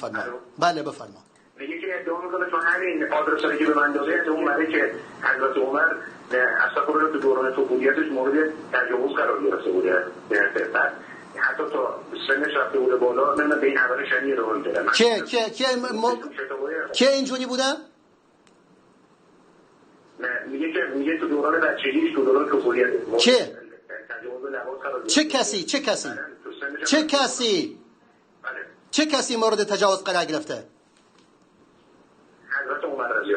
بفرما. بله بفرما. میگه که ادعا میکنه چون همین آدرسایی که به من داده از اون مده که حضرت عمر اصلا رو تو دوران طفولیتش مورد تجاوز قرار گرفته بوده. بعد حتی تا سنش رفته بوده بالا، نه به این حواله شنی رو میده. که اینجوری بودن؟ میگه تو دوران بچگیش، تو دوران طفولیت. چه؟ چه کسی مورد تجاوز قرار گرفته؟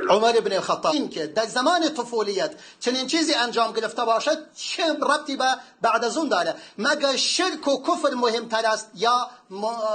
عمر بن الخطاب. این که در زمان طفولیت چنین چیزی انجام گرفته باشد چه ربطی به بعد از اون داره؟ مگر شرک و کفر مهمتر است یا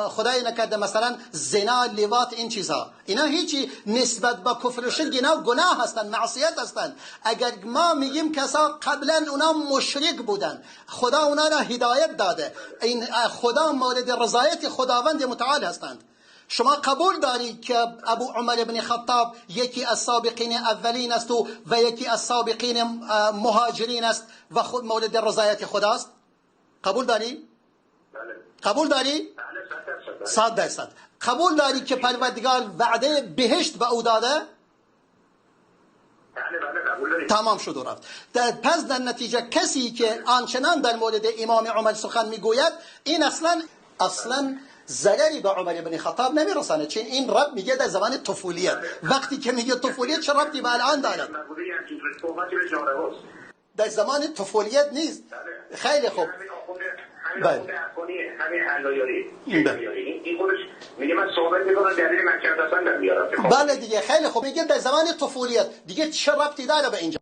خدای نکرده مثلا زنا، لواط، این چیزها؟ اینا هیچی نسبت به کفر و شرک، اینا گناه هستند، معصیت هستند. اگر ما میگیم کسا قبلا اونا مشرک بودن، خدا اونا را هدایت داده، این خدا مورد رضایت خداوند متعال هستند. شما قبول دارید که ابو عمر بن خطاب یکی از سابقین اولین است و یکی از سابقین مهاجرین است و خود مورد رضایت خداست؟ قبول داری؟ بله. قبول داری؟ بله 100%. قبول داری که پروردگار وعده بهشت به او داده؟ بله قبول داریم. تمام شد و رفت. پس در نتیجه کسی که آنچنان در مورد امام عمر سخن میگوید این اصلا ضرری به عمر بن خطاب نمیرسانه، چون این رب میگه در زمان طفولیت. وقتی که میگه طفولیت چه ربطی به الان داره؟ در زمان طفولیت نیست. خیلی خوب. همین علایاری این خودش میگه من صحبت میکنم دلیل مکه هستن در میارم. بله دیگه خیلی خوب. میگه در زمان طفولیت دیگه چه ربطی داره به اینجا؟